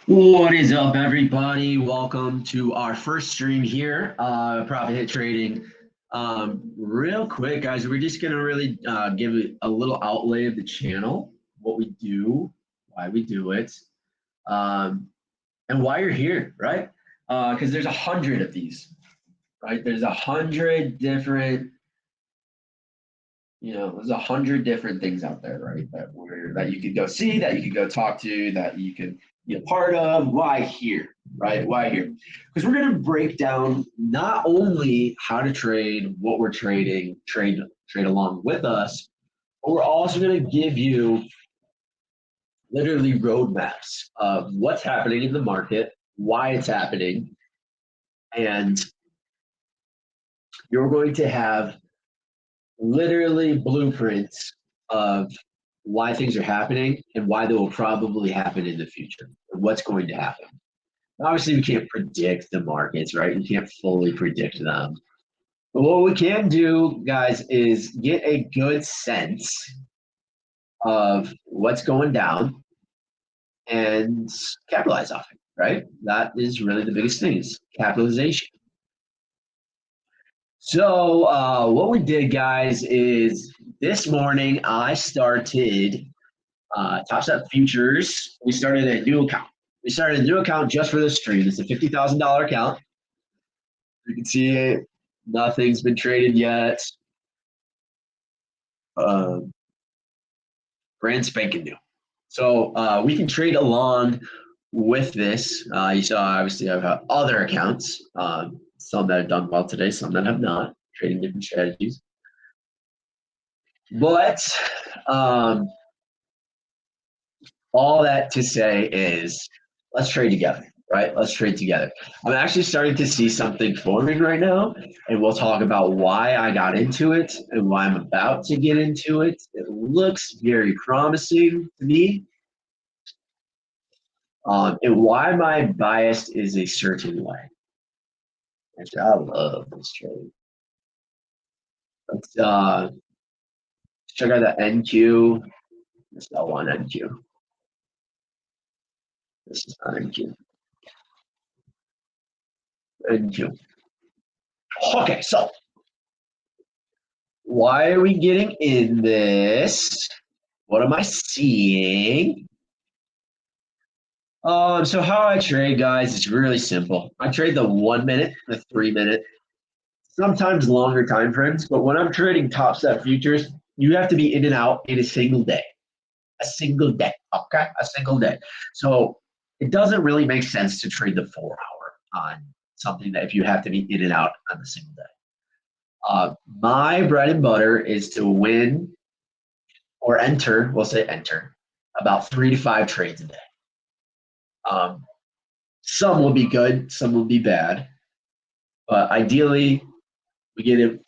What is up, everybody? Welcome to our first stream here, Profit Hit Trading. Real quick, guys, we're just going to really give it a little outlay of the channel, what we do, why we do it, and why you're here, right? Because there's 100 of these, right? There's 100 different, there's 100 different things out there, right? That you could go see, that you could go talk to, that you could be a part of. Why here, right? Why here? Because we're going to break down not only how to trade, what we're trading, trade along with us, but we're also going to give you literally roadmaps of what's happening in the market, why it's happening, and you're going to have literally blueprints of why things are happening and why they will probably happen in the future, and what's going to happen. Obviously, we can't predict the markets, right? We can't fully predict them. But what we can do, guys, is get a good sense of what's going down and capitalize off it, right? That is really the biggest thing, is capitalization. So what we did, guys, is this morning I started Top Step Futures. We started a new account. We started a new account just for this stream. It's a $50,000 account. You can see it. Nothing's been traded yet. Brand spanking new. So we can trade along with this. You saw, obviously, I've got other accounts. Some that have done well today, some that have not, trading different strategies. But all that to say is, let's trade together, right? Let's trade together. I'm actually starting to see something forming right now, and we'll talk about why I got into it and why I'm about to get into it. It looks very promising to me, and why my bias is a certain way. Actually, I love this trade. Let's check out the NQ. This L1 NQ. This is not NQ. NQ. Okay, so why are we getting in this? What am I seeing? So how I trade, guys, is really simple. I trade the 1 minute, the 3 minute, sometimes longer time frames. But when I'm trading Top Step Futures, you have to be in and out in a single day. A single day, okay? A single day. So it doesn't really make sense to trade the 4 hour on something that if you have to be in and out on a single day. My bread and butter is to win or enter, we'll say enter, about 3 to 5 trades a day. Some will be good, some will be bad. But ideally, we get it.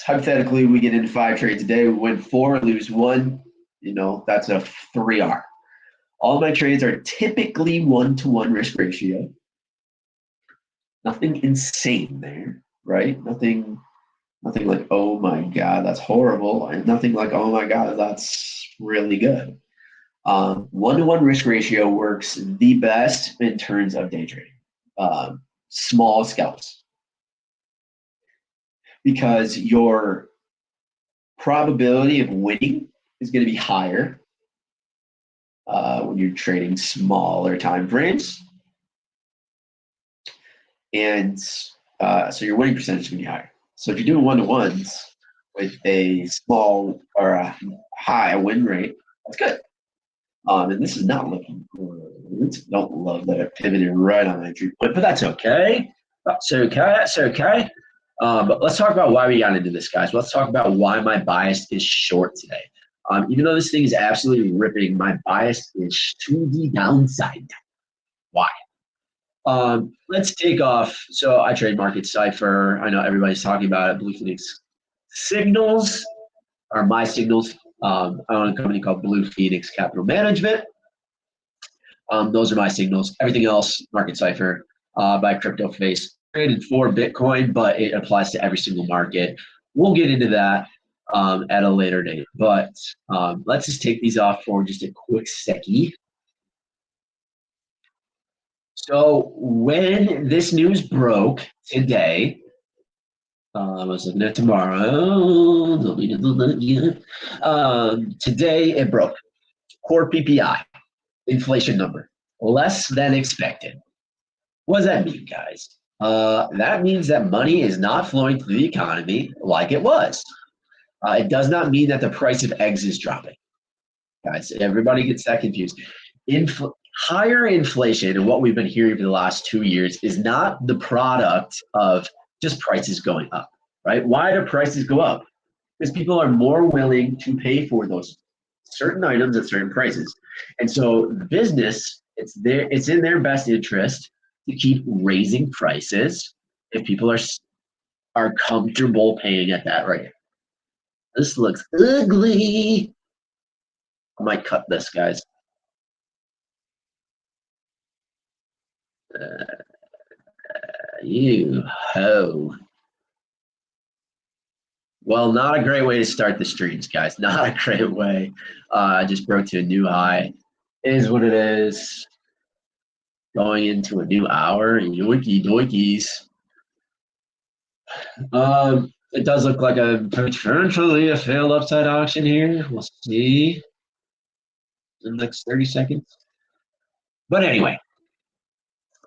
Hypothetically, we get into 5 trades a day. We win 4, lose 1. That's a 3R. All my trades are typically 1-to-1 risk ratio. Nothing insane there, right? Nothing like, oh my God, that's horrible. And nothing like, oh my God, that's really good. 1-to-1 risk ratio works the best in terms of day trading. Small scalps. Because your probability of winning is going to be higher when you're trading smaller time frames. And so your winning percentage is going to be higher. So if you're doing 1-to-1s with a small or a high win rate, that's good. And this is not looking good. Don't love that it pivoted right on my entry point, but that's okay. That's okay. That's okay. But let's talk about why we got into this, guys. Let's talk about why my bias is short today. Even though this thing is absolutely ripping, my bias is to the downside. Why? Let's take off. So I trade Market Cipher. I know everybody's talking about it. Blue Phoenix signals are my signals. I own a company called Blue Phoenix Capital Management. Those are my signals. Everything else, Market Cipher by CryptoFace. Traded for Bitcoin, but it applies to every single market. We'll get into that at a later date. But let's just take these off for just a quick seckie. So when this news broke today, I was looking at tomorrow. Don't need to look at it yet. Today it broke. Core PPI, inflation number, less than expected. What does that mean, guys? That means that money is not flowing through the economy like it was. It does not mean that the price of eggs is dropping, guys. Everybody gets that confused. Higher inflation and what we've been hearing for the last 2 years is not the product of just prices going up, right? Why do prices go up? Because people are more willing to pay for those certain items at certain prices. And so the business, it's in their best interest to keep raising prices if people are comfortable paying at that rate. This looks ugly. I might cut this, guys. You ho. Well, not a great way to start the streams, guys. Not a great way. I just broke to a new high. It is what it is. Going into a new hour. Yoiky doikies. It does look like potentially a failed upside auction here. We'll see in the next 30 seconds. But anyway,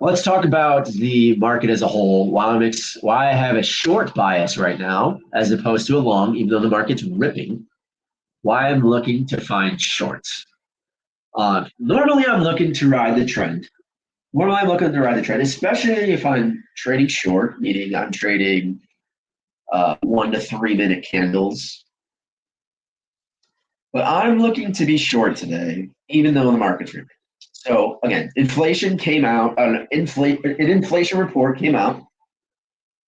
let's talk about the market as a whole. Why I have a short bias right now as opposed to a long, even though the market's ripping. Why I'm looking to find shorts. Normally, I'm looking to ride the trend. Normally, I'm looking to ride the trend, especially if I'm trading short, meaning I'm trading 1 to 3 minute candles. But I'm looking to be short today, even though the market's ripping. So again, inflation came out. An inflation report came out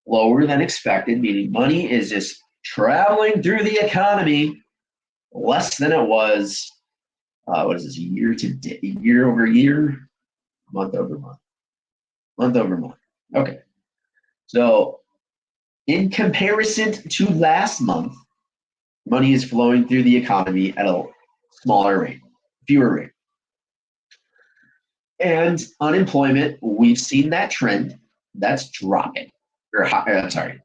lower than expected, meaning money is just traveling through the economy less than it was. What is this? Year over year, month over month, month over month. Okay, so in comparison to last month, money is flowing through the economy at a smaller rate, fewer rate. And unemployment, we've seen that trend. That's dropping. I'm sorry.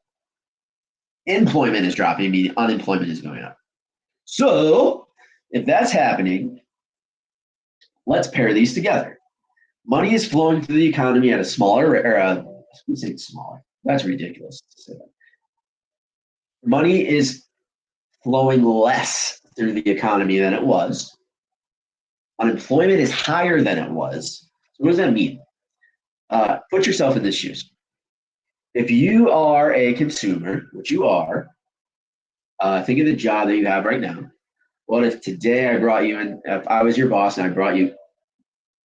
Employment is dropping, meaning unemployment is going up. So if that's happening, let's pair these together. Money is flowing through the economy at a smaller rate, let's say smaller. That's ridiculous to say that. Money is flowing less through the economy than it was. Unemployment is higher than it was. So what does that mean? Put yourself in these shoes. If you are a consumer, which you are, think of the job that you have right now. What if today I brought you in, if I was your boss and I brought you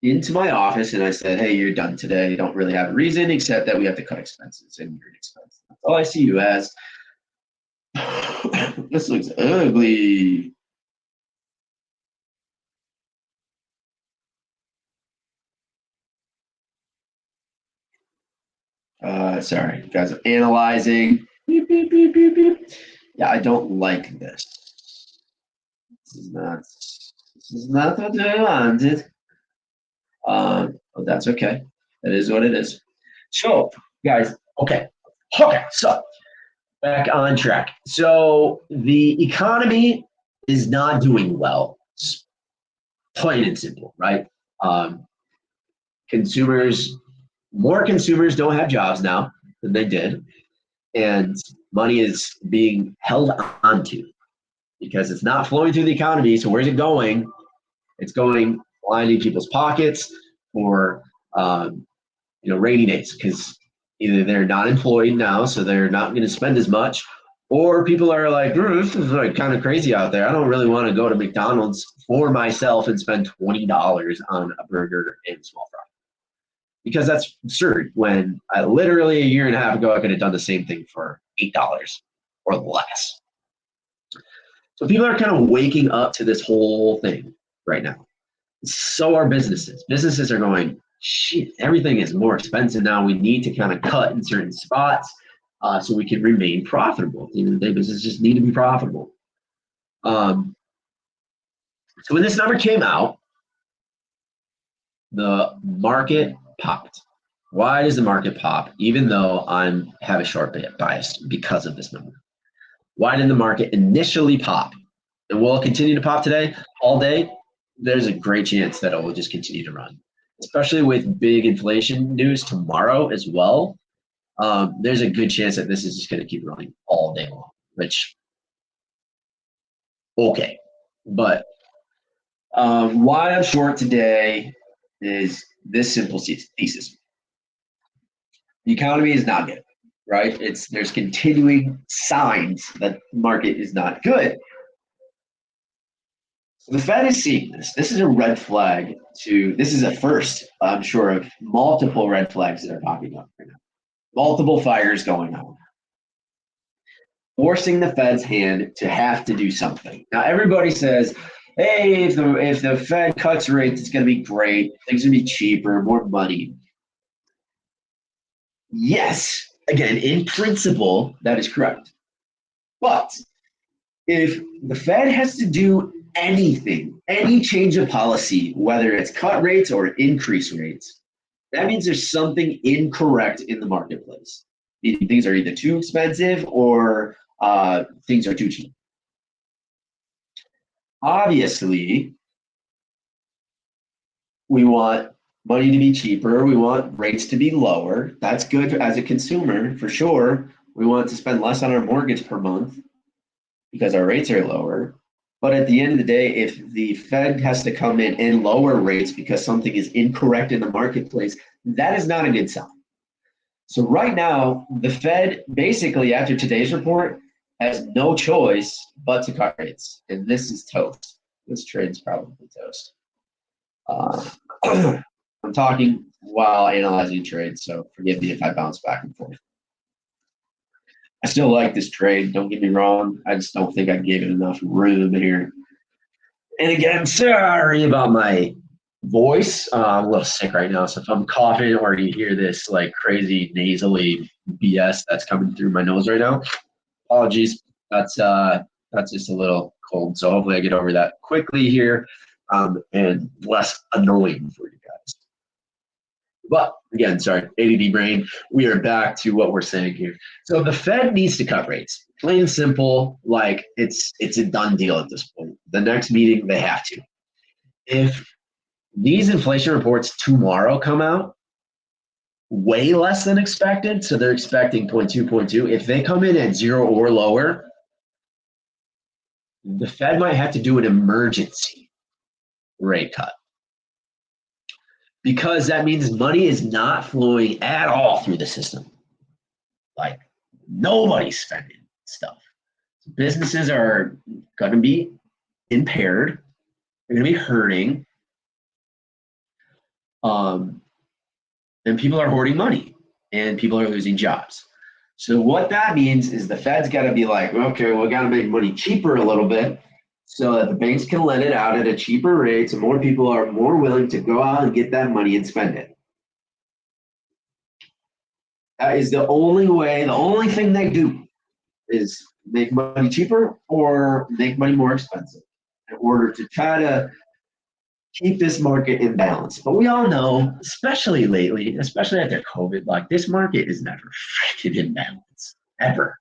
into my office and I said, hey, you're done today. You don't really have a reason except that we have to cut expenses and you're an expense. That's all I see you as. This looks ugly. Sorry, guys, I'm analyzing. Beep, beep, beep, beep, beep. Yeah, I don't like this. This is not what I wanted. But that's okay. That is what it is. So, guys, okay, so back on track. So the economy is not doing well, plain and simple, right? More consumers don't have jobs now than they did, and money is being held onto because it's not flowing through the economy. So where's it going? It's going lining people's pockets for rainy days because either they're not employed now, so they're not going to spend as much, or people are like, this is like kind of crazy out there. I don't really want to go to McDonald's for myself and spend $20 on a burger and small fry. Because that's absurd when literally a year and a half ago, I could have done the same thing for $8 or less. So people are kind of waking up to this whole thing right now. So are businesses. Businesses are going, shit, everything is more expensive now. We need to kind of cut in certain spots so we can remain profitable. Businesses just need to be profitable. So when this number came out, the market popped. Why does the market pop, even though have a short bias because of this number? Why did the market initially pop? And will it continue to pop today, all day? There's a great chance that it will just continue to run, especially with big inflation news tomorrow as well. There's a good chance that this is just going to keep running all day long, which, okay. But why I'm short today is this simple thesis. The economy is not good, right? There's continuing signs that the market is not good. So the Fed is seeing this. This is a red flag this is a first, I'm sure, of multiple red flags that are popping up right now. Multiple fires going on. Forcing the Fed's hand to have to do something. Now everybody says, hey, if the Fed cuts rates, it's going to be great. Things will be cheaper, more money. Yes, again, in principle, that is correct. But if the Fed has to do anything, any change of policy, whether it's cut rates or increase rates, that means there's something incorrect in the marketplace. Things are either too expensive or things are too cheap. Obviously, we want money to be cheaper. We want rates to be lower. That's good as a consumer, for sure. We want to spend less on our mortgage per month because our rates are lower. But at the end of the day, if the Fed has to come in and lower rates because something is incorrect in the marketplace, that is not a good sign. So right now, the Fed basically, after today's report, has no choice but to cut rates. And this is toast. This trade's probably toast. I'm talking while analyzing trades, so forgive me if I bounce back and forth. I still like this trade, don't get me wrong. I just don't think I gave it enough room here. And again, sorry about my voice. I'm a little sick right now, so if I'm coughing or you hear this like crazy nasally BS that's coming through my nose right now, apologies. That's just a little cold, so hopefully I get over that quickly here and less annoying for you guys. But again, sorry, ADD brain. We are back to what we're saying here. So the Fed needs to cut rates, plain and simple. Like it's a done deal at this point. The next meeting they have to. If these inflation reports tomorrow come out way less than expected, so they're expecting 0.2. If they come in at 0 or lower, the Fed might have to do an emergency rate cut. Because that means money is not flowing at all through the system. Like nobody's spending stuff. Businesses are going to be impaired. They're going to be hurting. And people are hoarding money and people are losing jobs. So what that means is the Fed's got to be like, okay, we got to make money cheaper a little bit so that the banks can lend it out at a cheaper rate so more people are more willing to go out and get that money and spend it. That is the only way, the only thing they do is make money cheaper or make money more expensive in order to try to keep this market in balance. But we all know, especially lately, especially after COVID, like this market is never freaking in balance, ever.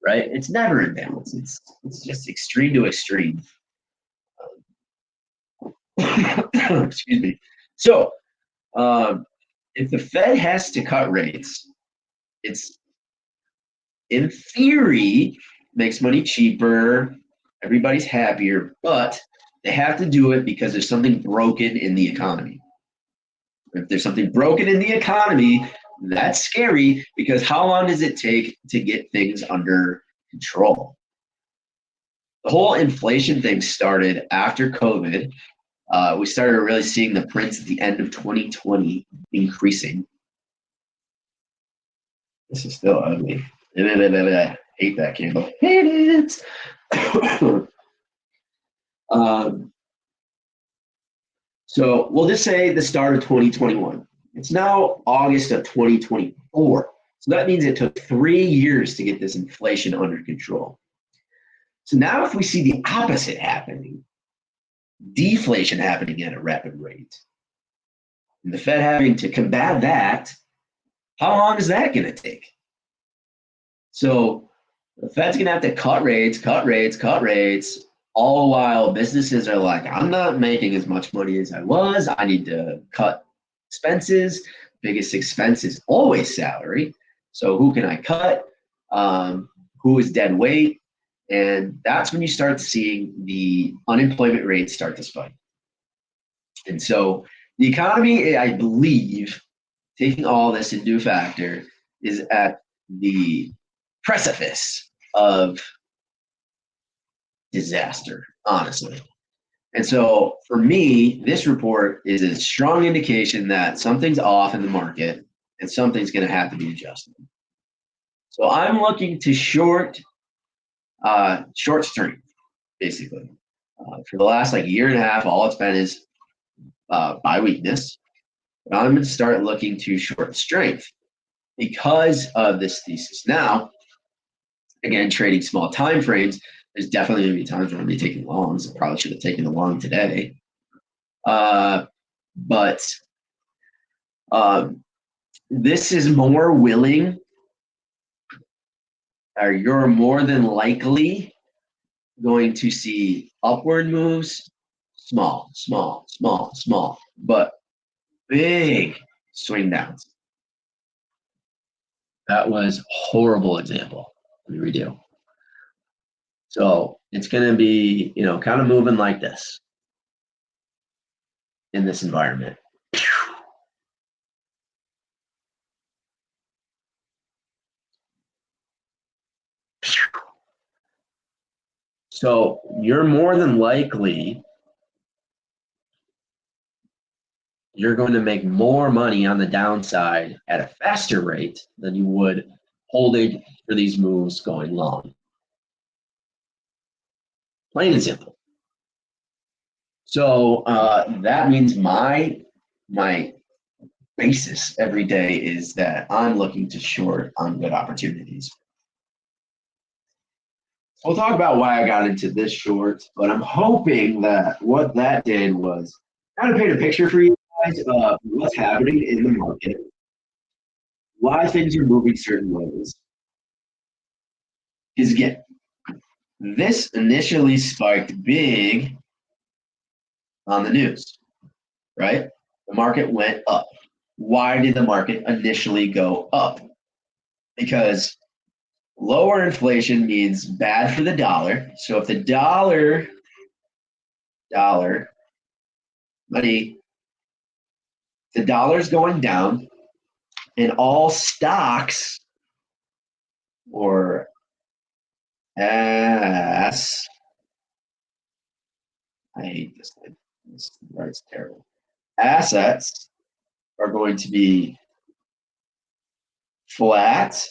Right? It's never in balance. It's just extreme to extreme. Excuse me. So, if the Fed has to cut rates, it's in theory makes money cheaper, everybody's happier, but they have to do it because there's something broken in the economy. If there's something broken in the economy, that's scary because how long does it take to get things under control? The whole inflation thing started after COVID. We started really seeing the prints at the end of 2020 increasing. This is still ugly. I hate that candle. Hate it. So we'll just say the start of 2021. It's now August of 2024. So that means it took 3 years to get this inflation under control. So now if we see the opposite happening, deflation happening at a rapid rate, and the Fed having to combat that, How long is that going to take? So the Fed's going to have to cut rates, cut rates, cut rates, all while businesses are like, I'm not making as much money as I was. I need to cut expenses. Biggest expense is always salary. So who can I cut? Who is dead weight? And that's when you start seeing the unemployment rate start to spike. And so the economy, I believe, taking all this into factor, is at the precipice of disaster, honestly. And so for me, this report is a strong indication that something's off in the market and something's going to have to be adjusted. So I'm looking to short strength, basically. For the last like year and a half, all it's been is buy weakness. But I'm going to start looking to short strength because of this thesis. Now, again, trading small time frames, there's definitely going to be times when I'm going to be taking longs. I probably should have taken a long today. But this is more willing, or you're more than likely going to see upward moves, small, small, small, small, but big swing downs. That was a horrible example. Let me redo. So it's going to be, kind of moving like this in this environment. So you're more than likely, you're going to make more money on the downside at a faster rate than you would holding for these moves going long. Plain and simple. So that means my basis every day is that I'm looking to short on good opportunities. We'll talk about why I got into this short, but I'm hoping that what that did was kind of paint a picture for you guys of what's happening in the market, why things are moving certain ways. Because again, this initially spiked big on the news, right? The market went up. Why did the market initially go up? Because lower inflation means bad for the dollar. So if the dollar money, the dollar's going down, and all stocks or as I hate this thing. This word's terrible. Assets are going to be flat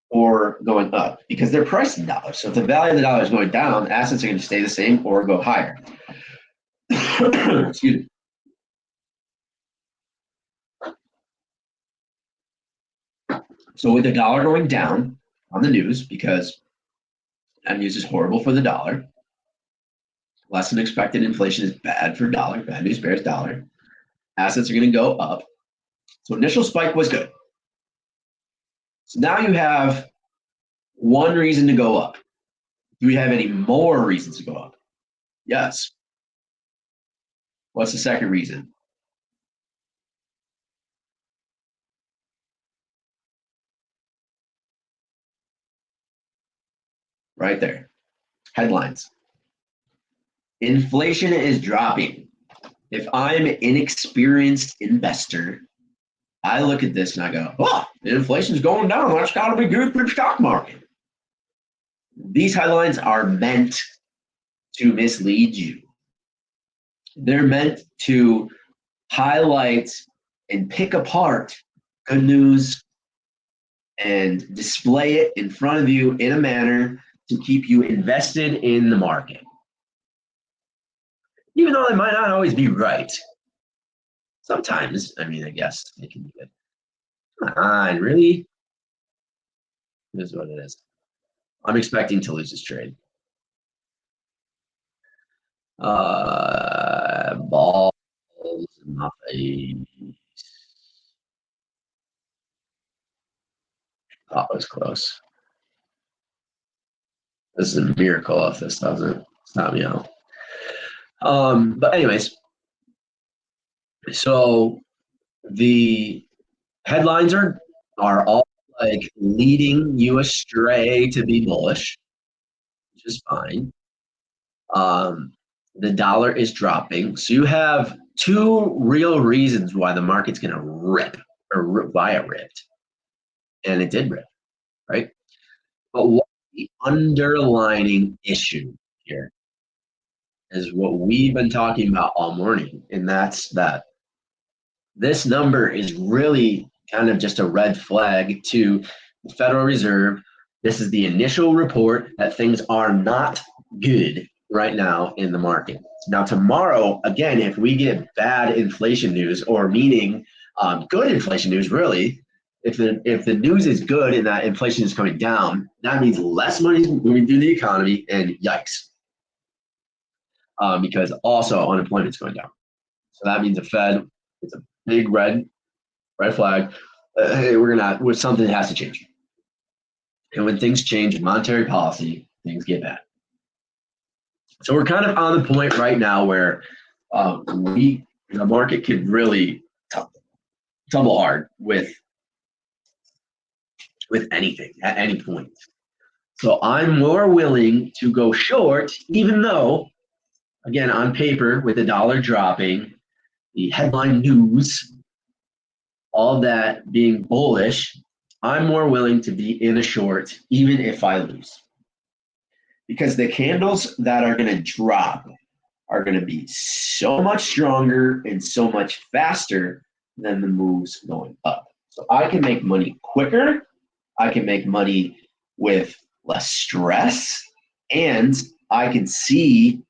or going up because they're priced in dollars. So if the value of the dollar is going down, assets are going to stay the same or go higher. Excuse me. So with the dollar going down on the news, because that news is horrible for the dollar, less than expected inflation is bad for dollar, bad news bears dollar, assets are going to go up. So initial spike was good. So now you have one reason to go up. Do we have any more reasons to go up? Yes. What's the second reason? Right there. Headlines. Inflation is dropping. If I'm an inexperienced investor, I look at this and I go, oh, inflation's going down. That's got to be good for the stock market. These headlines are meant to mislead you. They're meant to highlight and pick apart good news and display it in front of you in a manner to keep you invested in the market. Even though they might not always be right. Sometimes, I guess they can be good. Come on, really? This is what it is. I'm expecting to lose this trade. Balls in my face. Oh, it was close. This is a miracle if this doesn't stop me out. But anyways, so the headlines are all like leading you astray to be bullish, which is fine. The dollar is dropping, so you have two real reasons why the market's going to rip, or why it ripped, and it did rip, right? But what the underlining issue here is what we've been talking about all morning, and that's that this number is really kind of just a red flag to the Federal Reserve. This is the initial report that things are not good right now in the market. Now, tomorrow, again, if we get bad inflation news, or meaning good inflation news, really, if the news is good and that inflation is coming down, that means less money is moving through the economy, and yikes. Because also unemployment is going down. So that means the Fed, it's a big red flag. Hey, something has to change. And when things change in monetary policy, things get bad. So we're kind of on the point right now where the market could really tumble hard with anything at any point. So I'm more willing to go short, even though, again, on paper, with the dollar dropping, the headline news, all that being bullish, I'm more willing to be in a short, even if I lose. Because the candles that are going to drop are going to be so much stronger and so much faster than the moves going up. So I can make money quicker, I can make money with less stress, and I can see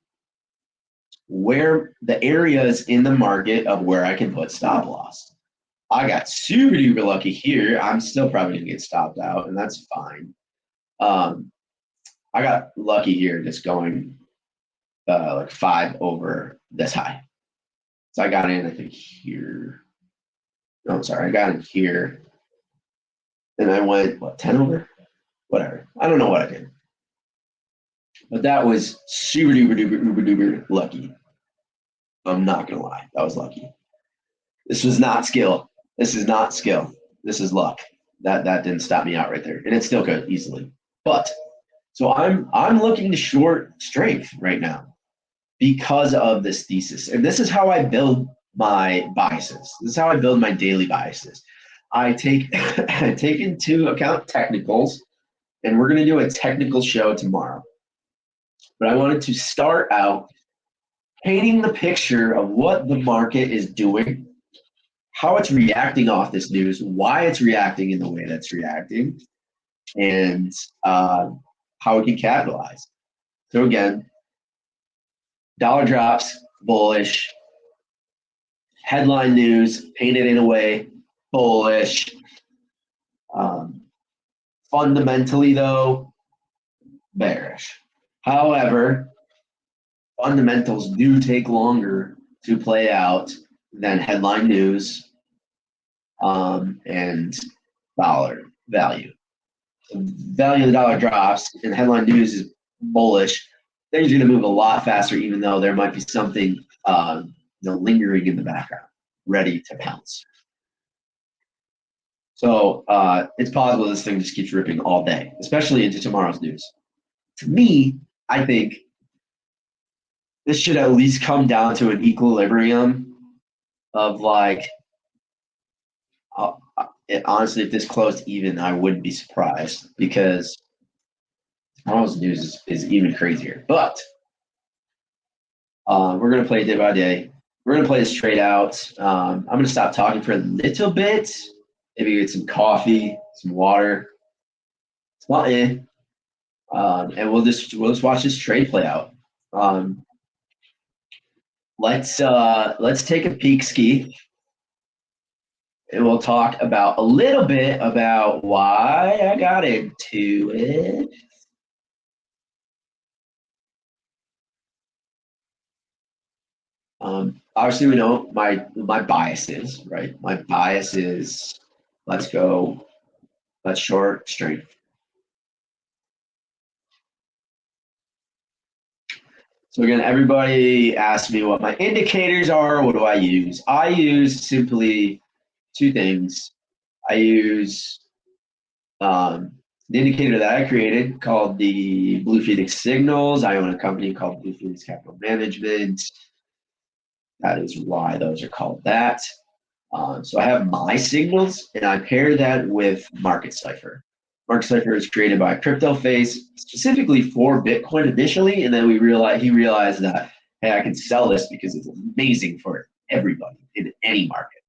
where the areas in the market of where I can put stop loss. I got super duper lucky here. I'm still probably gonna get stopped out, and that's fine. I got lucky here just going like 5 over this high. So I got in, I think here. No, I'm sorry, I got in here. And I went, 10 over? Whatever. I don't know what I did. But that was super duper duper duper duper lucky. I'm not gonna lie, that was lucky. This was not skill. This is not skill. This is luck. That didn't stop me out right there, and it still could easily. But so I'm looking to short strength right now because of this thesis, and this is how I build my biases. This is how I build my daily biases. I take into account technicals, and we're gonna do a technical show tomorrow. But I wanted to start out painting the picture of what the market is doing, how it's reacting off this news, why it's reacting in the way that's reacting, and how we can capitalize. So again, dollar drops, bullish. Headline news, painted in a way, bullish. Fundamentally, though, bearish. However, fundamentals do take longer to play out than headline news and dollar value. The value of the dollar drops and headline news is bullish. Things are going to move a lot faster, even though there might be something lingering in the background, ready to pounce. So it's possible this thing just keeps ripping all day, especially into tomorrow's news. To me, I think this should at least come down to an equilibrium of like, honestly, if this closed even, I wouldn't be surprised because tomorrow's news is even crazier. But we're going to play day by day. We're going to play this trade out. I'm going to stop talking for a little bit. Maybe get some coffee, some water. It's not in. And we'll just watch this trade play out. Let's take a peek ski. And we'll talk about a little bit about why I got into it. Obviously, we know my biases, right? My bias is let's go That's short strength. So again, everybody asks me what my indicators are. What do I use? I use simply two things. I use the indicator that I created called the Blue Phoenix Signals. I own a company called Blue Phoenix Capital Management. That is why those are called that. So I have my signals, and I pair that with Market Cipher. Market Cipher was created by CryptoFace specifically for Bitcoin initially, and then he realized that, hey, I can sell this because it's amazing for everybody in any market.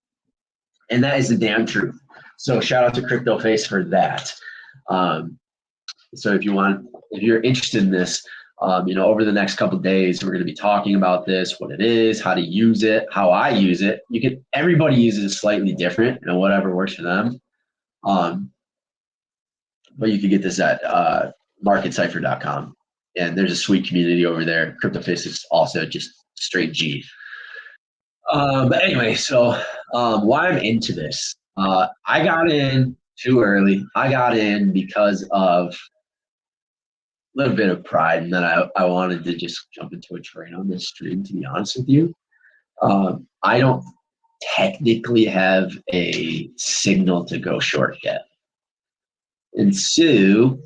And that is the damn truth. So shout out to CryptoFace for that. So if you're interested in this, over the next couple of days, we're going to be talking about this, what it is, how to use it, how I use it. Everybody uses it slightly different, and whatever works for them. But you can get this at marketcipher.com, and there's a sweet community over there. CryptoFace is also just straight G. But anyway, so why I'm into this, I got in too early. I got in because of little bit of pride, and then I wanted to just jump into a trade on this stream, to be honest with you. I don't technically have a signal to go short yet. And so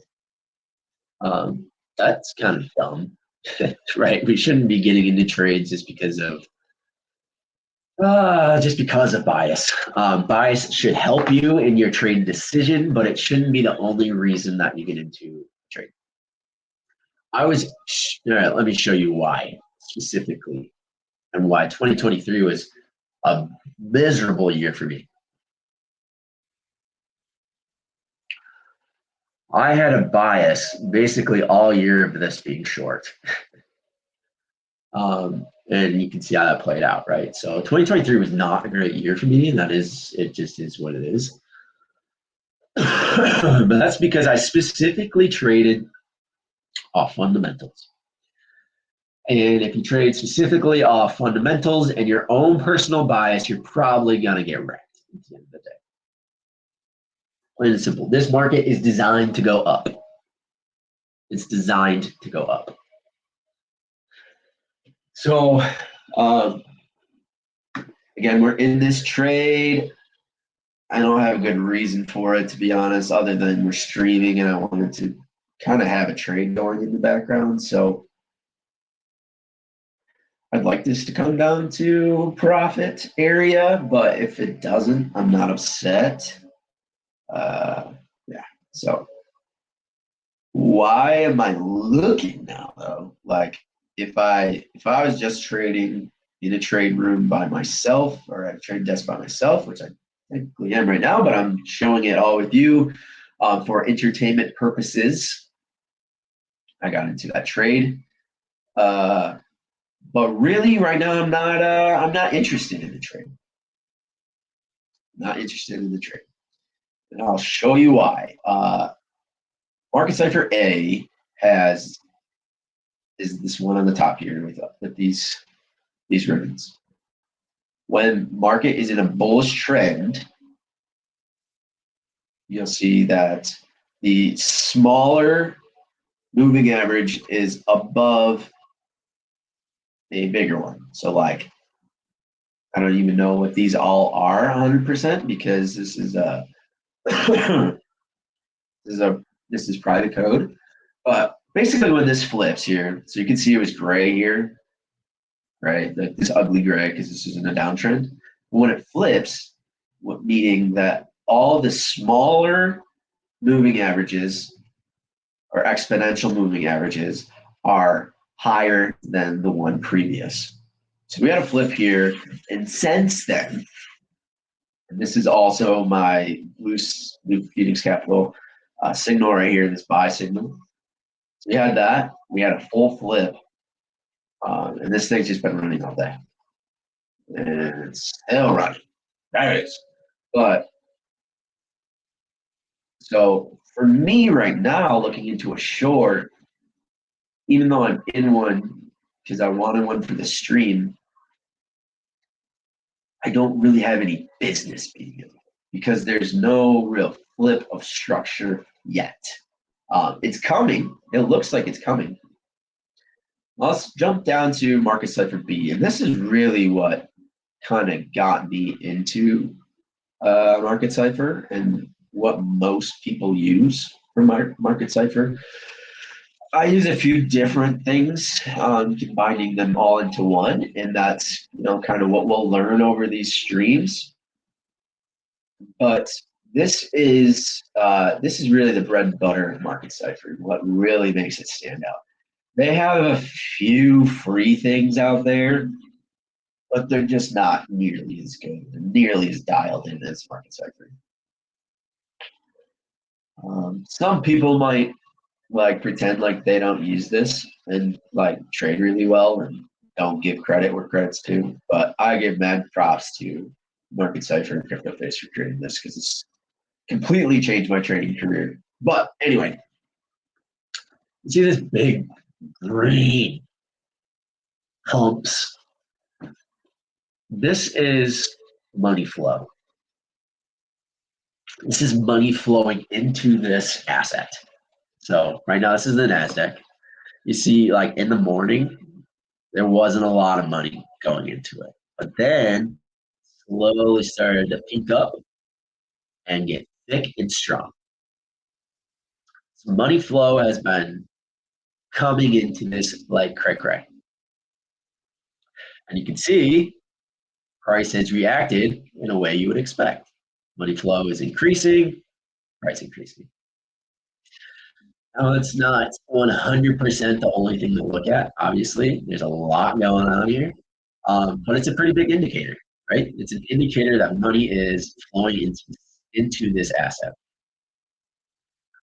that's kind of dumb, right? We shouldn't be getting into trades just because of bias. Bias should help you in your trade decision, but it shouldn't be the only reason that you get into trade. All right, let me show you why specifically, and why 2023 was a miserable year for me. I had a bias basically all year of this being short. And you can see how that played out, right? So 2023 was not a great year for me, and it just is what it is. But that's because I specifically traded off fundamentals. And if you trade specifically off fundamentals and your own personal bias, you're probably going to get wrecked at the end of the day. Plain and simple. This market is designed to go up. It's designed to go up. So, again, we're in this trade. I don't have a good reason for it, to be honest, other than we're streaming and I wanted to kind of have a trade going in the background. So I'd like this to come down to profit area, but if it doesn't, I'm not upset. Yeah, so why am I looking now though? Like if I was just trading in a trade room by myself or at a trade desk by myself, which I technically am right now, but I'm showing it all with you for entertainment purposes. I got into that trade. But really, right now, I'm not interested in the trade. Not interested in the trade, and I'll show you why. Market Cipher A is this one on the top here with these ribbons. When market is in a bullish trend, you'll see that the smaller moving average is above a bigger one. So like, I don't even know what these all are 100% because this is a this is private code. But basically when this flips here, so you can see it was gray here, right? This ugly gray because this is in a downtrend. When it flips, meaning that all the smaller moving averages or exponential moving averages are higher than the one previous. So we had a flip here, and since then, and this is also my Blue Phoenix Capital signal right here, this buy signal. So we had that. We had a full flip, and this thing's just been running all day. And it's still running. There it is. But so for me right now, looking into a short, even though I'm in one because I wanted one for the stream, I don't really have any business being in. because there's no real flip of structure yet. It's coming. It looks like it's coming. Let's jump down to Market Cipher B, and this is really what kind of got me into Market Cipher and what most people use for Market Cipher. I use a few different things, combining them all into one, and that's kind of what we'll learn over these streams. But this is really the bread and butter of Market Cipher. What really makes it stand out. They have a few free things out there, but they're just not nearly as good, nearly as dialed in as Market Cipher. Some people might pretend like they don't use this and trade really well and don't give credit where credit's due. But I give mad props to Market Cipher and CryptoFace for creating this because it's completely changed my trading career. But anyway, you see this big green humps. This is money flow. This is money flowing into this asset. So right now, this is the NASDAQ. You see, in the morning, there wasn't a lot of money going into it. But then, slowly started to peak up and get thick and strong. So money flow has been coming into this like cray-cray. And you can see price has reacted in a way you would expect. Money flow is increasing, price increasing. Now, it's not 100% the only thing to look at, obviously. There's a lot going on here, but it's a pretty big indicator, right? It's an indicator that money is flowing into this asset.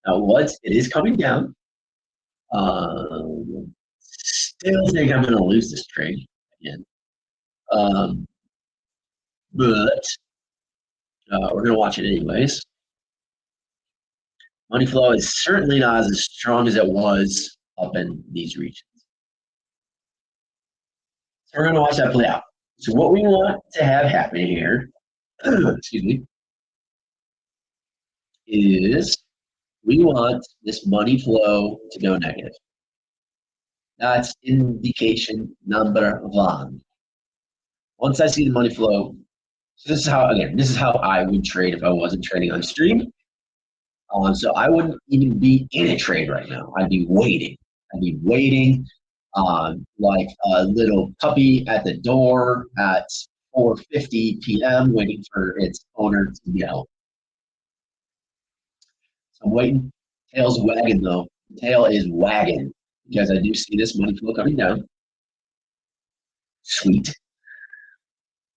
Now, it is coming down. Still think I'm going to lose this trade again. But we're going to watch it anyways. Money flow is certainly not as strong as it was up in these regions. So we're going to watch that play out. So what we want to have happen here, excuse me, is we want this money flow to go negative. That's indication number one. Once I see the money flow, so this is how I would trade if I wasn't trading on stream. So I wouldn't even be in a trade right now. I'd be waiting. Like a little puppy at the door at 4:50 p.m. waiting for its owner to yell. So I'm waiting. Tail's wagging though. Tail is wagging because I do see this money flow coming down. Sweet.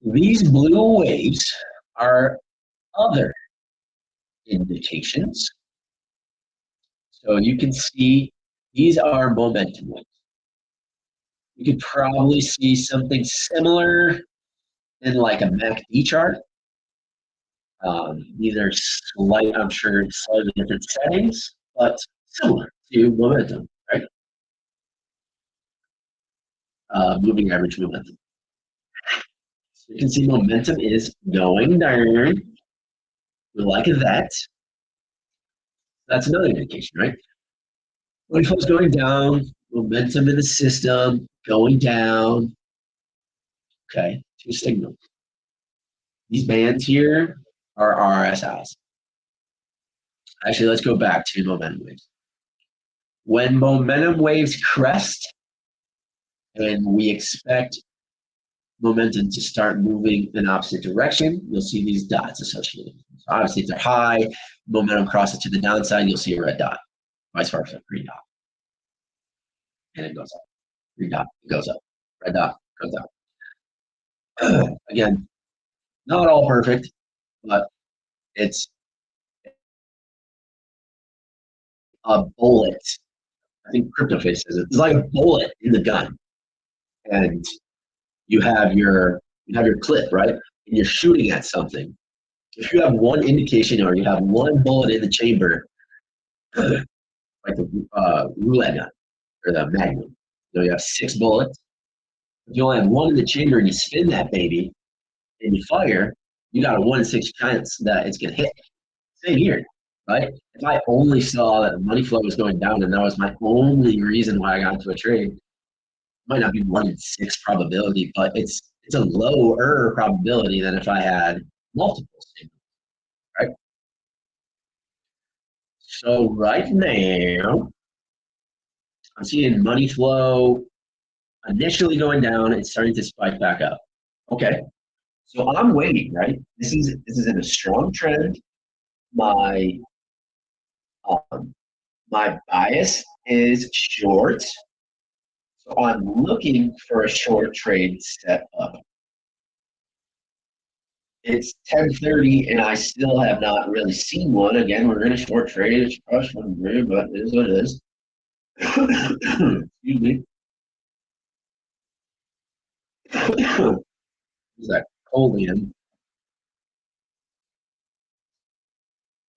These blue waves are other indications. So you can see these are momentum waves. You could probably see something similar in like a MACD chart. These are I'm sure, slightly different settings, but similar to momentum, right? Moving average momentum. So you can see momentum is going down. We like that. That's another indication, right? Money flow is going down, momentum in the system going down. Okay, two signals. These bands here are RSIs. Actually, let's go back to momentum waves. When momentum waves crest, and we expect momentum to start moving in opposite direction, you'll see these dots associated. So obviously, if they're high, momentum crosses to the downside, you'll see a red dot. Vice versa, green dot. And it goes up. Green dot, it goes up. Red dot, goes up. Again, not all perfect, but it's a bullet. I think CryptoFace says it. It's like a bullet in the gun. And you have your clip, right? And you're shooting at something. If you have one indication or you have one bullet in the chamber, like the roulette gun or the Magnum, you have 6 bullets. If you only have one in the chamber and you spin that baby and you fire, you got a 1 in 6 chance that it's going to hit. Same here, right? If I only saw that the money flow was going down and that was my only reason why I got into a trade, it might not be 1 in 6 probability, but it's a lower probability than if I had multiple signals, right? So right now, I'm seeing money flow initially going down. It's starting to spike back up. Okay, so I'm waiting, right? This is in a strong trend. My um, my bias is short, so I'm looking for a short trade set up. It's 10:30 and I still have not really seen one. Again, we're in a short trade. It's crush one grid, but it is what it is. Excuse me. Is that cold in?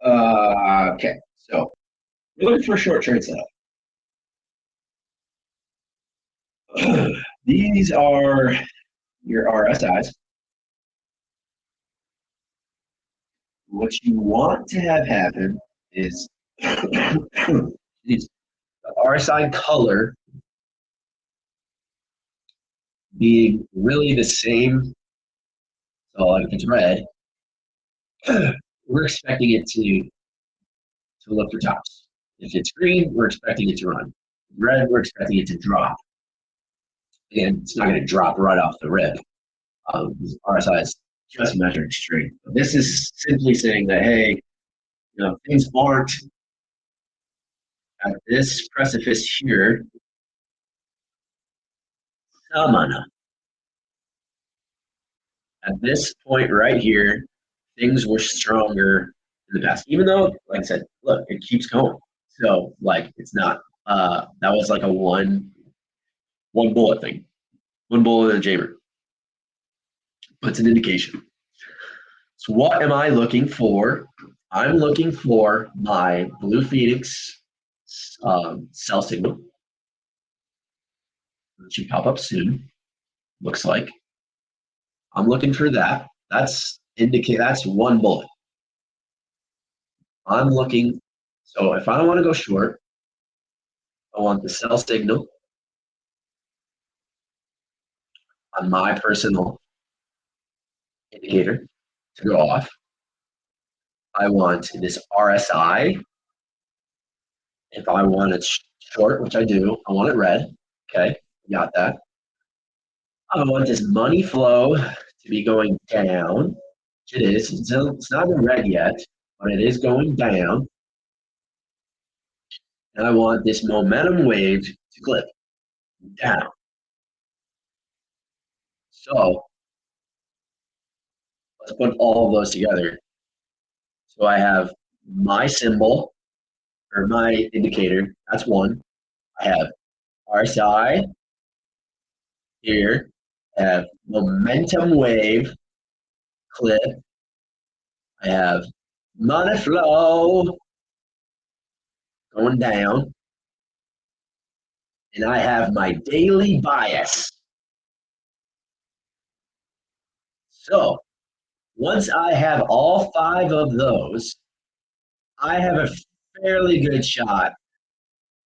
Okay, so we're looking for a short trade setup. These are your RSIs. What you want to have happen is the RSI color being really the same. So like if it's red, we're expecting it to look for tops. If it's green, we're expecting it to run. Red, we're expecting it to drop. Again, it's not going to drop right off the rip. RSI is just measuring strength. This is simply saying that, hey, things aren't at this precipice here. Samana. At this point right here, things were stronger in the past. Even though, like I said, look, it keeps going. So, like, it's not. That was like a one bullet thing, one bullet in a jammer. But it's an indication. So, what am I looking for? I'm looking for my Blue Phoenix sell signal, which should pop up soon. Looks like I'm looking for that. That's one bullet. I'm looking. So if I don't want to go short, I want the sell signal on my personal indicator to go off. I want this RSI. If I want it short, which I do, I want it red. Okay, got that. I want this money flow to be going down. It is. It's not in red yet, but it is going down. And I want this momentum wave to clip down. So let's put all of those together. So I have my symbol or my indicator. That's one. I have RSI here. I have momentum wave clip. I have money flow going down. And I have my daily bias. So once I have all 5 of those, I have a fairly good shot.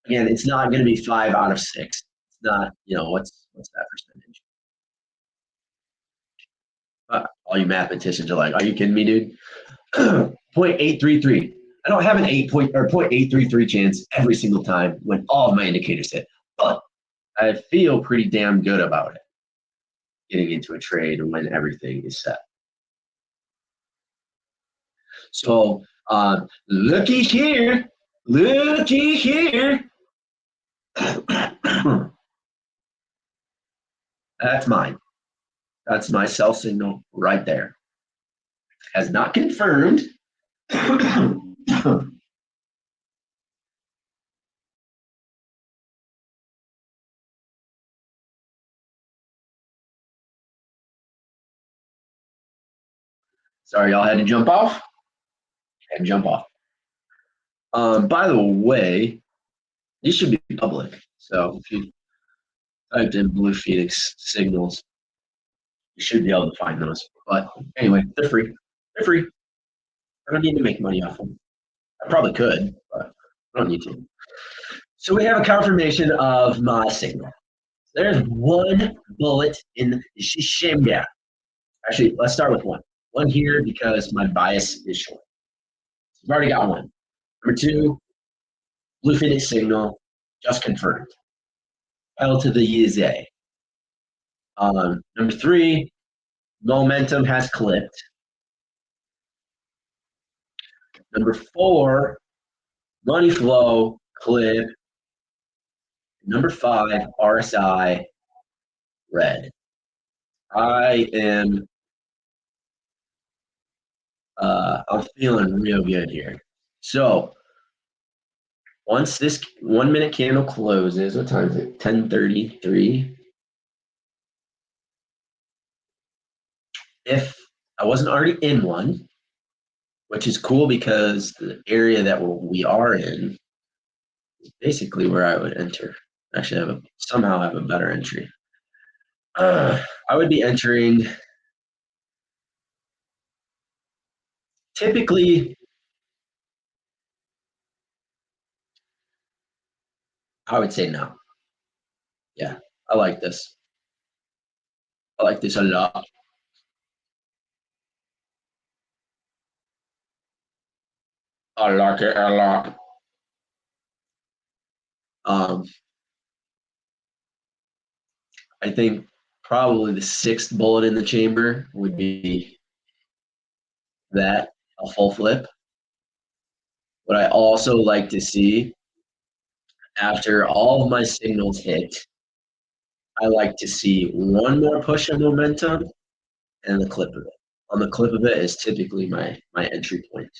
Again, it's not going to be 5 out of 6. It's not, what's that percentage? All you mathematicians are like, are you kidding me, dude? 0.833. I don't have an 0.833 chance every single time when all of my indicators hit, but I feel pretty damn good about it getting into a trade when everything is set. So looky here. That's mine. That's my sell signal right there. Has not confirmed. Sorry, y'all had to jump off. By the way, these should be public. So if you typed in Blue Phoenix signals, You should be able to find those. But anyway, they're free. They're free. I don't need to make money off them. I probably could, but I don't need to. So we have a confirmation of my signal. There's one bullet in the chamber. Actually, let's start with one. One here because my bias is short. I've already got one. Number two, Bluefin signal just confirmed. L to the YZ. Number three, momentum has clipped. Number four, money flow clip. Number five, RSI red. I am I'm feeling real good here. So once this 1 minute candle closes, what time is it? 10:33. If I wasn't already in one, which is cool because the area that we are in is basically where I would enter. Actually, somehow have a better entry. I would be entering typically. I would say no. Yeah, I like this. I like this a lot. I like it a lot. I think probably the sixth bullet in the chamber would be that, a full flip. What I also like to see after all of my signals hit, I like to see one more push of momentum and the clip of it. On the clip of it is typically my entry point.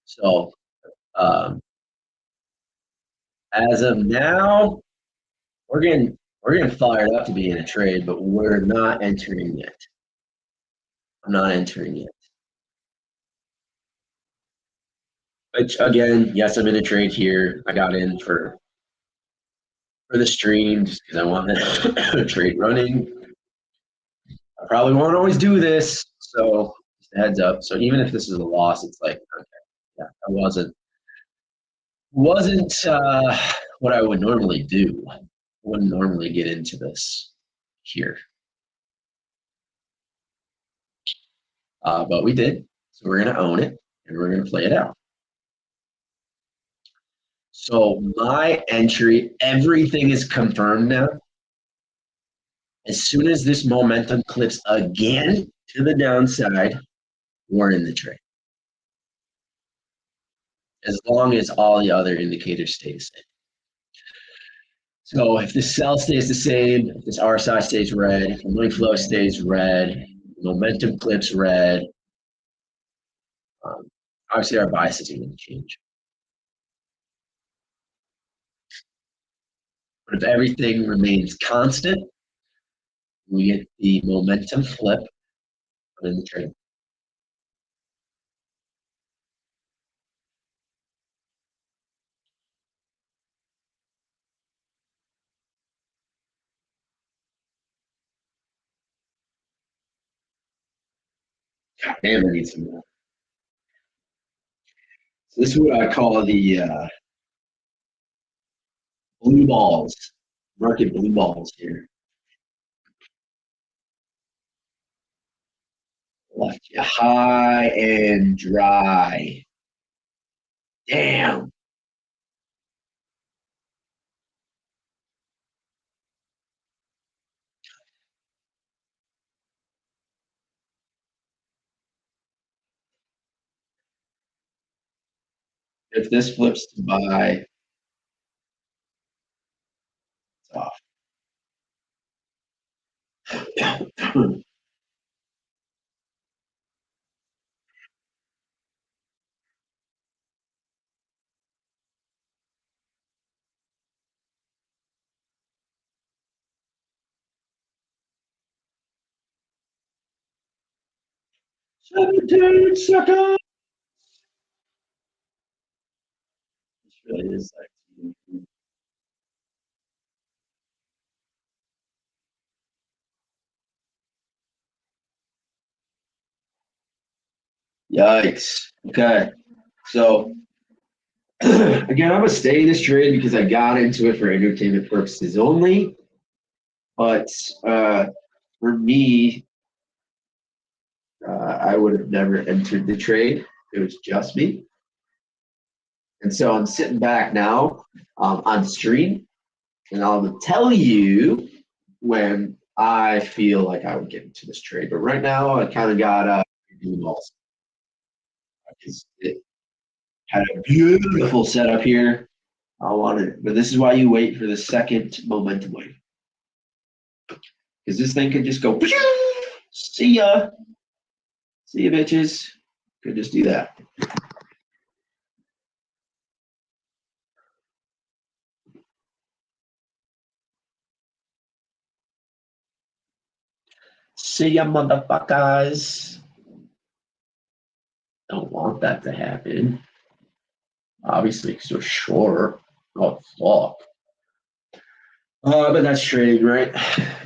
So as of now, we're getting fired up to be in a trade, but we're not entering yet. I'm not entering yet. Which again, yes, I'm in a trade here. I got in for the stream just because I wanted a trade running. I probably won't always do this, so just a heads up. So even if this is a loss, it's like, okay, yeah, I wasn't what I would normally do. I wouldn't normally get into this here, but we did. So we're gonna own it and we're gonna play it out. So my entry, everything is confirmed now. As soon as this momentum clips again to the downside, we're in the trade. As long as all the other indicators stay the same. So if the sell stays the same, if this RSI stays red, if the money flow stays red, momentum clips red, obviously our bias isn't going to change. But if everything remains constant, we get the momentum flip in the trade. God damn, I need some more. So this is what I call the blue balls, market blue balls here. Left you high and dry. Damn. If this flips to buy, it's off. 17 seconds. This really is like. Yikes. Okay. So again, I'm gonna stay in this trade because I got into it for entertainment purposes only. But for me, I would have never entered the trade. It was just me. And so I'm sitting back now on stream, and I'll tell you when I feel like I would get into this trade. But right now, I kind of got blue balls. It had a beautiful setup here. I wanted, but this is why you wait for the second momentum wave, because this thing could just go. See ya, see ya, bitches. Could just do that. See ya, motherfuckers. Don't want that to happen. Obviously, because you're short. Oh, fuck. But that's trading, right?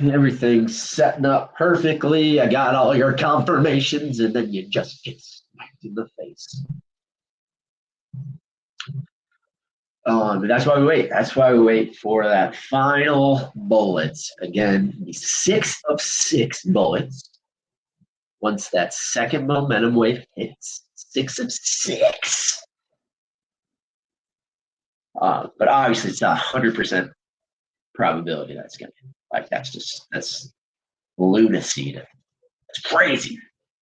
Everything's setting up perfectly. I got all your confirmations, and then you just get smacked in the face. That's why we wait. That's why we wait for that final bullets. Again, the 6 of 6 bullets. Once that second momentum wave hits, 6 of 6. But obviously, it's not 100% probability that's going to, like, that's lunacy. It's crazy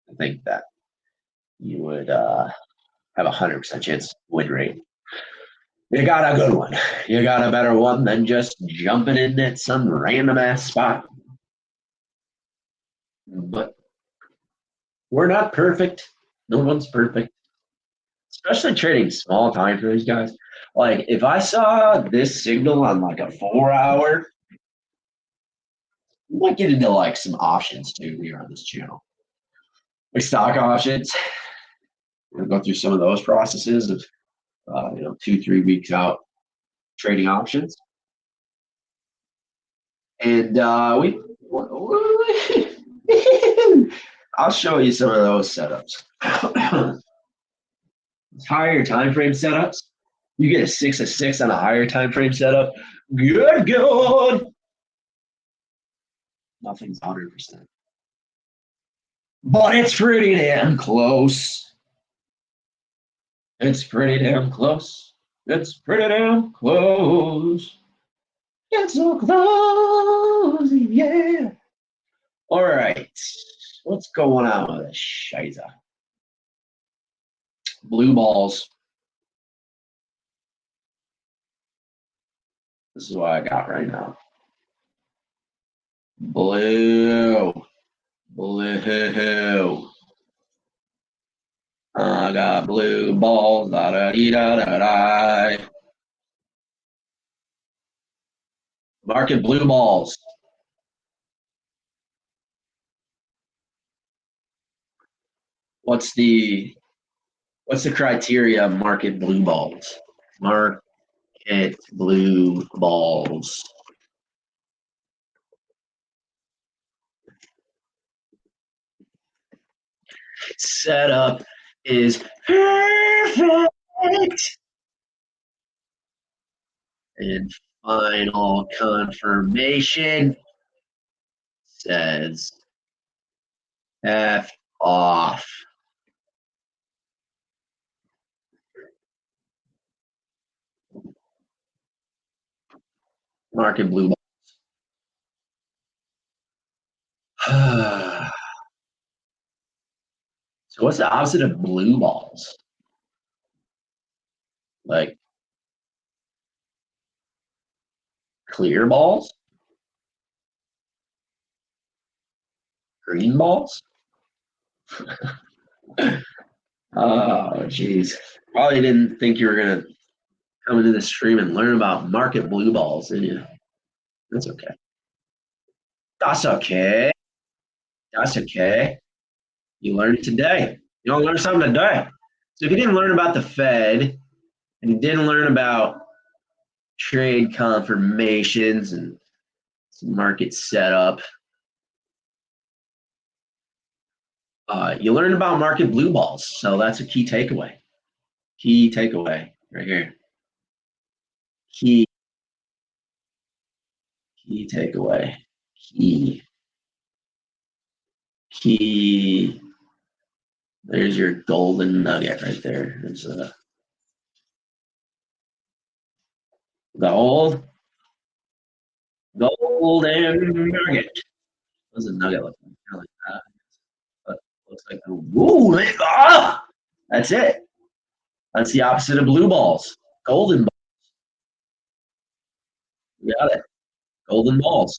to think that you would have 100% chance win rate. You got a good one. You got a better one than just jumping in at some random ass spot. But we're not perfect. No one's perfect. Especially trading small time for these guys. Like if I saw this signal on like a 4 hour, I might get into like some options too here on this channel. Like stock options. We'll go through some of those processes of 2-3 weeks out trading options. And I'll show you some of those setups. Higher time frame setups. You get a 6 of 6 on a higher time frame setup. Good. Nothing's 100%. But it's pretty damn close. It's pretty damn close. It's pretty damn close. It's so close, yeah. All right. What's going on with this shiza? Blue balls. This is what I got right now. Blue. I got blue balls. Da da da da da. Market blue balls. What's the criteria of market blue balls? Market blue balls. Setup is perfect. And final confirmation says F off. Market blue balls. So what's the opposite of blue balls? Like clear balls? Green balls? Oh, jeez. Probably didn't think you were going to come into the stream and learn about market blue balls, did you? That's okay. That's okay. That's okay. You learned it today. You don't learn something today. So if you didn't learn about the Fed and you didn't learn about trade confirmations and market setup, You learn about market blue balls, so that's a key takeaway. Key takeaway right here. Key takeaway. Key. There's your golden nugget right there. There's a golden nugget. What does a nugget look like? Kind of like that. But looks like that's it. That's the opposite of blue balls. Golden balls. You got it. Golden balls.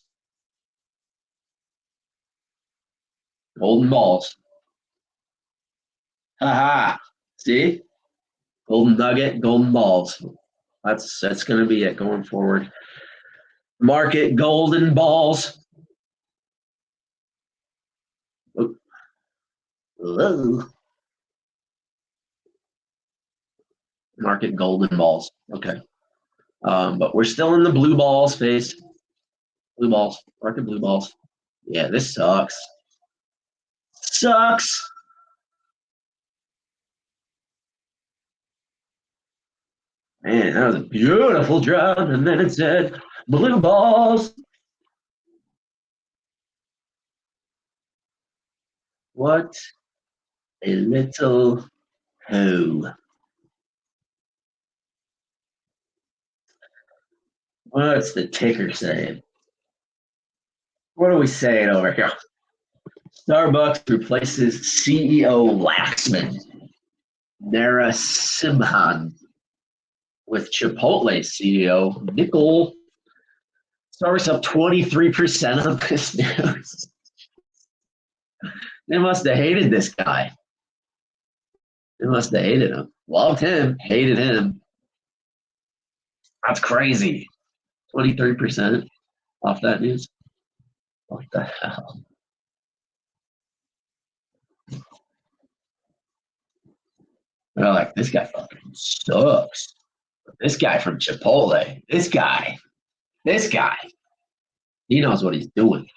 Golden balls. Haha. See? Golden nugget, golden balls. That's gonna be it going forward. Market golden balls. Hello. Market golden balls. Okay. But we're still in the blue balls phase. Blue balls. Market blue balls. Yeah, this sucks. Sucks. Man, that was a beautiful drop, and then it said blue balls. What a little hoe. What's the ticker saying? What are we saying over here? Starbucks replaces CEO Laxman Narasimhan with Chipotle CEO Nickel. Starbucks up 23% on this news. They must have hated this guy. They must have hated him. Loved him, hated him. That's crazy. 23% off that news. What the hell? They're like, this guy fucking sucks. This guy from Chipotle, this guy, he knows what he's doing.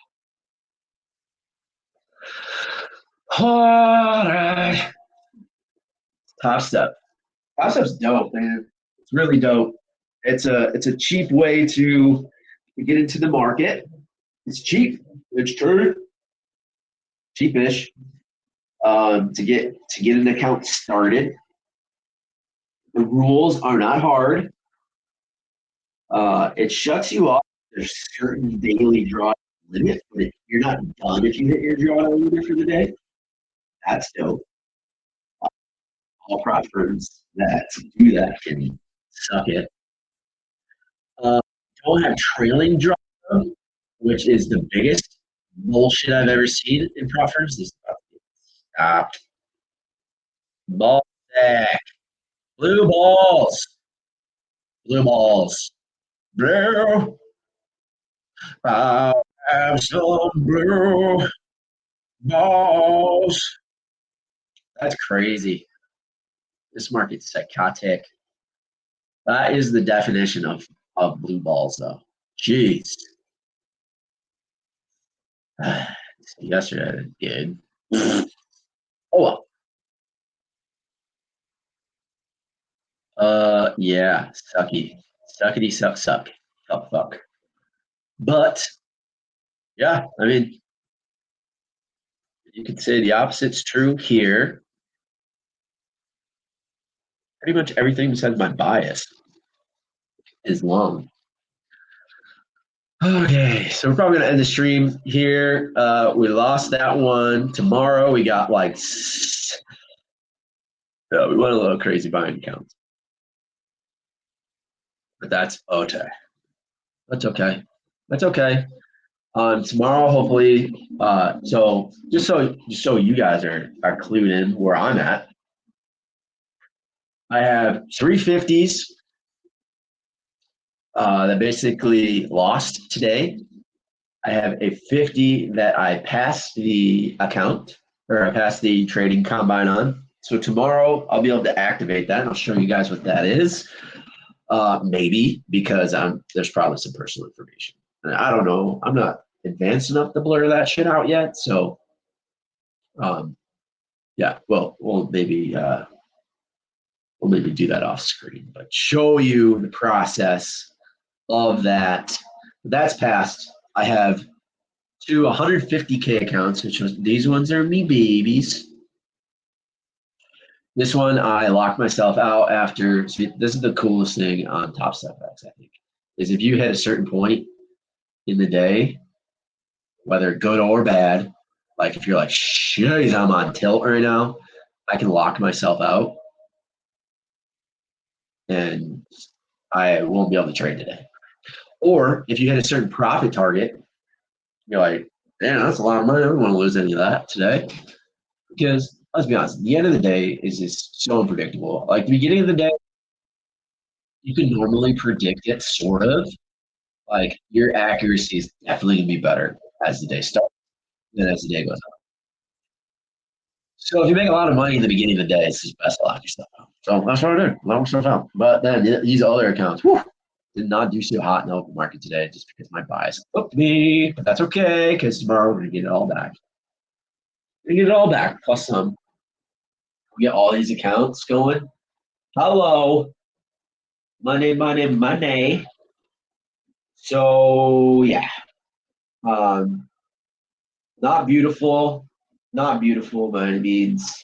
All right. Top Step. Top Step's dope, man. It's really dope. It's a cheap way to get into the market. It's cheap. It's true. Cheapish. To get an account started. The rules are not hard. It shuts you off. There's certain daily draw limit, but you're not done if you hit your drawdown limit for the day. That's dope. All prop firms that do that can suck it. Don't have trailing draw, which is the biggest bullshit I've ever seen in prop firms. This is about to get stopped. Ball stack. Blue balls. Blue balls. Blue. I have some blue balls. That's crazy. This market's psychotic. That is the definition of blue balls, though. Jeez. Yesterday I did. Oh well. Yeah, sucky. Suckity suck suck. Fuck fuck. But yeah, I mean you could say the opposite's true here. Pretty much everything besides my bias is long. Okay, so we're probably gonna end the stream here. We lost that one. Tomorrow we got like we went a little crazy buying counts. But that's okay. That's okay. That's okay. Tomorrow, hopefully, so just so you guys are clued in where I'm at. I have 350s that basically lost today. I have a 50 that I passed the account or I passed the trading combine on. So tomorrow I'll be able to activate that and I'll show you guys what that is. Maybe because there's probably some personal information. And I don't know. I'm not advanced enough to blur that shit out yet. So Yeah, well, we'll maybe do that off screen, but show you the process of that. That's passed. I have two 150K accounts, which was these ones are me babies. This one I locked myself out after. So this is the coolest thing on Top Step X, I think, is if you hit a certain point in the day, whether good or bad, like if you're like, jeez, I'm on tilt right now, I can lock myself out and I won't be able to trade today. Or if you hit a certain profit target, you're like, damn, that's a lot of money. I don't want to lose any of that today. Because let's be honest, the end of the day is just so unpredictable. Like the beginning of the day, you can normally predict it, sort of. Like your accuracy is definitely gonna be better as the day starts than as the day goes on. So if you make a lot of money in the beginning of the day, it's just best to lock yourself out. So that's what I did. Lock myself out. But then these other accounts, whew, did not do so hot in the open market today just because my bias booked me. But that's okay because tomorrow we're gonna get it all back. We're gonna get it all back plus some. We get all these accounts going. Hello. Money, money, money. So yeah. Um, not beautiful. Not beautiful by any means.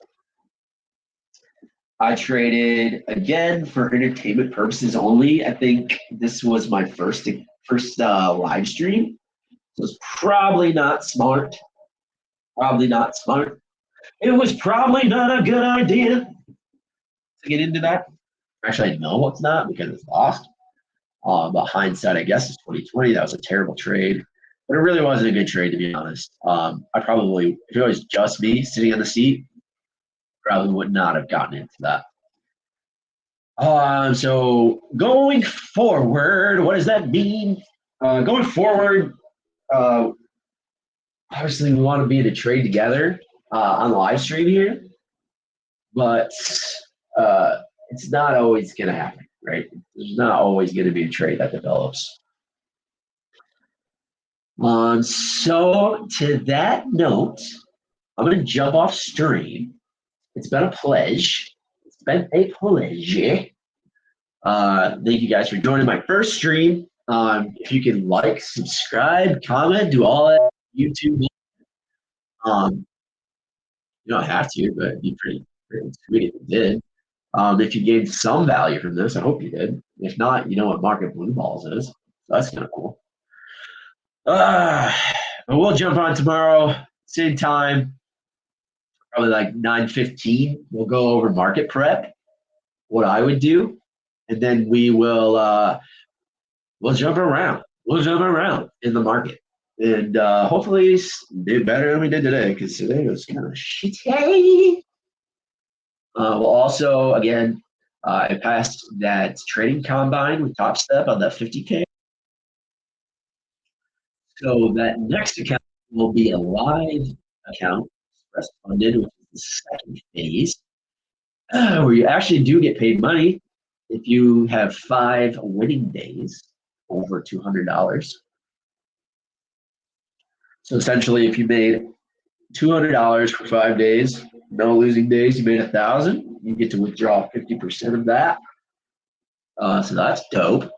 I traded again for entertainment purposes only. I think this was my first live stream. So it's probably not smart. Probably not smart. It was probably not a good idea to get into that. Actually, I know it's not because it's lost. But hindsight, I guess, is 2020. That was a terrible trade, but it really wasn't a good trade to be honest. I probably, if it was just me sitting on the seat, probably would not have gotten into that. So going forward, what does that mean? Going forward, uh, obviously we want to be in a trade together on the live stream here, but it's not always going to happen, right? There's not always going to be a trade that develops. So to that note, I'm going to jump off stream. It's been a pleasure. It's been a pleasure. Thank you guys for joining my first stream. If you can like, subscribe, comment, do all that YouTube. You don't have to, but it'd be pretty sweet if you did. If you gained some value from this, I hope you did. If not, you know what Market Blue Balls is. So that's kind of cool. But we'll jump on tomorrow, same time, probably like 9:15. We'll go over market prep, what I would do, and then we'll jump around. We'll jump around in the market, and hopefully do better than we did today because today was kind of shitty. We'll also again, I passed that trading combine with Top Step on that 50K. So that next account will be a live account, Express Funded, which is the second phase, where you actually do get paid money if you have 5 winning days over $200. So essentially, if you made $200 for 5 days, no losing days, you made 1,000. You get to withdraw 50% of that. So that's dope.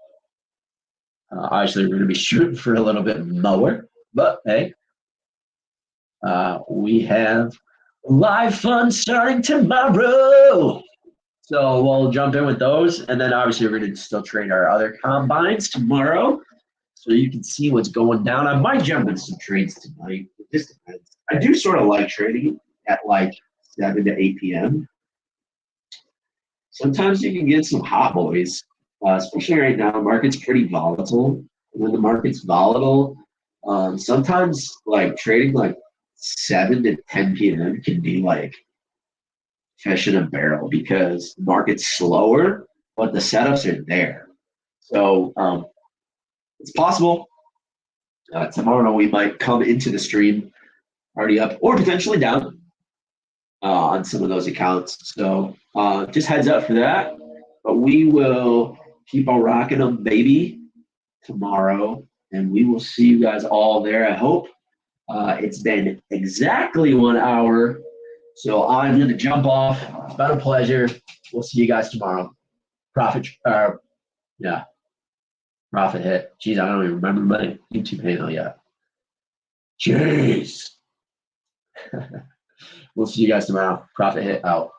Obviously, we're going to be shooting for a little bit lower, but hey, we have live fun starting tomorrow. So we'll jump in with those, and then obviously we're going to still trade our other combines tomorrow, so you can see what's going down. I might jump into some trades tonight. It just depends. I do sort of like trading at like 7 to 8 p.m. Sometimes you can get some hot boys, especially right now. The market's pretty volatile. When the market's volatile, sometimes like trading like 7 to 10 p.m. can be like fish in a barrel because the market's slower, but the setups are there. So it's possible tomorrow we might come into the stream already up or potentially down on some of those accounts. So just heads up for that. But we will keep on rocking them, baby, tomorrow. And we will see you guys all there, I hope. It's been exactly 1 hour. So I'm going to jump off. It's been a pleasure. We'll see you guys tomorrow. Profit, yeah, profit hit. Jeez, I don't even remember my YouTube handle yet. Jeez. We'll see you guys tomorrow. Profit hit out.